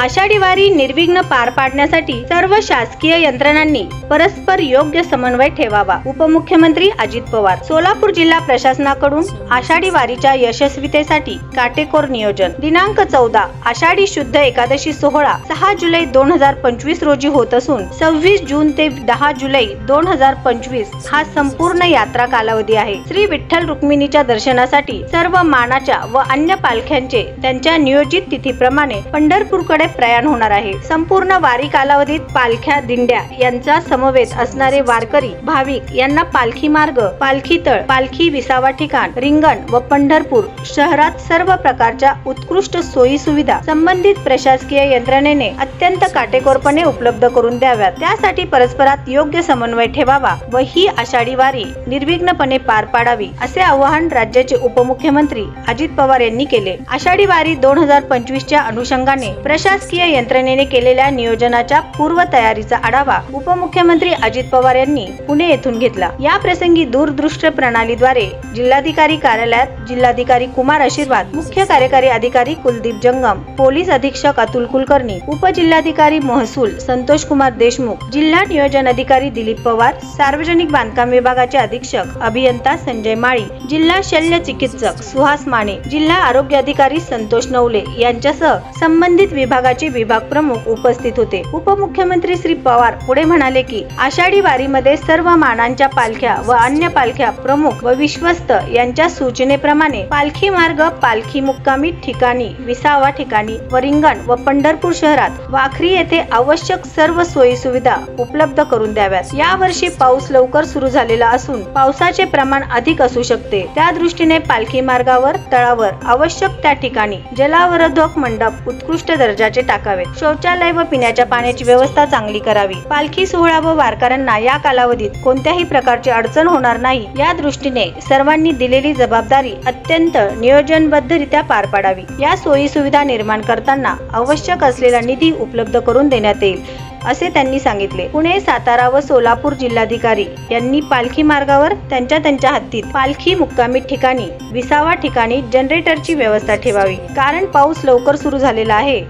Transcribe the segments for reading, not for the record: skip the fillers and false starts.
आषाढी वारी निर्विघ्न पार पाडण्यासाठी सर्व शासकीय यंत्रणांनी परस्पर योग्य समन्वय ठेवावा। उपमुख्यमंत्री अजित पवार। सोलापूर जिल्हा प्रशासनाकडून आषाढी वारीच्या यशस्वीतेसाठी काटेकोर नियोजन। दिनांक 14 आषाढी शुद्ध एकादशी सोहळा 6 जुलै 2025 रोजी होत असून 26 जून ते 10 जुलै 2025 हा संपूर्ण यात्रा कालावधी आहे। श्री विठ्ठल रुक्मिणीच्या दर्शनासाठी सर्व मानाच्या व अन्य पालख्यांचे त्यांच्या नियोजित तिथीप्रमाणे पंढरपूरकडे प्रयाण होणार आहे। संपूर्ण वारी कालावधीत पालख्या दिंड्या यांचा समवेत असणारे वारकरी भाविक यांना पालखी मार्ग, पालखी तळ, पालखी विसावा ठिकाण, रिंगण व पंढरपूर शहरात सर्व प्रकारच्या उत्कृष्ट सोयी सुविधा संबंधित प्रशासकीय यंत्रणेने अत्यंत काटेकोरपणे उपलब्ध करून द्याव्यात। त्यासाठी परस्परात योग्य समन्वय ठेवावा व ही आषाढी वारी निर्विघ्नपणे पार पाडावी असे आवाहन राज्याचे उपमुख्यमंत्री अजित पवार यांनी केले। आषाढी वारी 2025 च्या अनुषंगाने प्रशासकीय यंत्रणेने केलेल्या नियोजनाच्या पूर्व तयारीचा आढावा उपमुख्यमंत्री अजित पवार यांनी पुणे येथून घेतला। या प्रसंगी दूरदृश्य प्रणालीद्वारे जिल्हाधिकारी कार्यालयात जिल्हाधिकारी कुमार आशीर्वाद, मुख्य कार्यकारी अधिकारी कुलदीप जंगम, पोलीस अधीक्षक अतुल कुलकर्णी, उपजिल्हाधिकारी महसूल संतोष कुमार देशमुख, जिल्हा नियोजन अधिकारी दिलीप पवार, सार्वजनिक बांधकाम विभागाचे अधीक्षक अभियंता संजय माळी, जिल्हा शल्य चिकित्सक सुहास माने, जिल्हा आरोग्य अधिकारी संतोष नवले यांच्यासह संबंधित विभागाचे विभाग प्रमुख उपस्थित होते। उपमुख्यमंत्री श्री पवार पुढे म्हणाले की आषाढी वारीमध्ये सर्व मानांच्या पालख्या व अन्य पालख्या प्रमुख व विश्वस्त यांच्या सूचनेप्रमाणे पालखी मार्ग, पालखी मुक्कामी ठिकाणी, विसावा ठिकाणी व रिंगण व पंढरपूर शहरात वाखरी येथे आवश्यक सर्व सोयी सुविधा उपलब्ध करून द्याव्यात। या वर्षी पाऊस लवकर सुरू झालेला असून पावसाचे प्रमाण अधिक असू शकते। त्या दृष्टीने पालखी मार्गावर, तळावर आवश्यक त्या ठिकाणी जलावरोधक मंडप उत्कृष्ट दर्जाचे टाकावेत। शौचालय व पिण्याच्या पाण्याची व्यवस्था चांगली करावी। पालखी सोहळा व वारकऱ्यांना या कालावधीत कोणत्याही प्रकारची अडचण होणार नाही या दृष्टीने सर्वांनी दिलेली जबाबदारी अत्यंत नियोजनबद्धरित्या पार पाडावी। या सोयी सुविधा निर्माण करताना आवश्यक असलेला निधी उपलब्ध करून देण्यात येईल असे त्यांनी सांगितले। पुणे, सातारा व सोलापूर जिल्हाधिकारी यांनी पालखी मार्गावर त्यांच्या हद्दीत पालखी मुक्कामी ठिकाणी, विसावा ठिकाणी जनरेटरची व्यवस्था ठेवावी, कारण पाऊस लवकर सुरू झालेला आहे।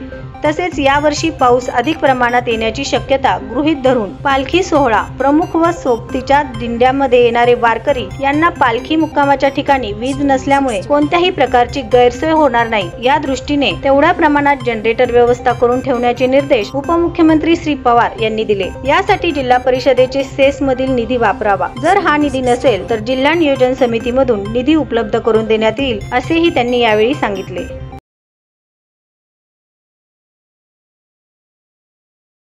तसेच यावर्षी पाऊस अधिक प्रमाणात येण्याची शक्यता गृहीत धरून पालखी सोहळा प्रमुख व सोबतीच्या दिंड्यामध्ये येणारे वारकरी यांना पालखी मुक्कामाच्या ठिकाणी वीज नसल्यामुळे कोणत्याही प्रकारची गैरसोय होणार नाही या दृष्टीने तेवढ्या प्रमाणात जनरेटर व्यवस्था करून ठेवण्याचे निर्देश उपमुख्यमंत्री श्री पवार यांनी दिले। यासाठी जिल्हा परिषदेचे सेस मधील निधी वापरावा। जर हा निधी नसेल तर जिल्हा नियोजन समितीमधून निधी उपलब्ध करून देण्यात येईल असेही त्यांनी यावेळी सांगितले।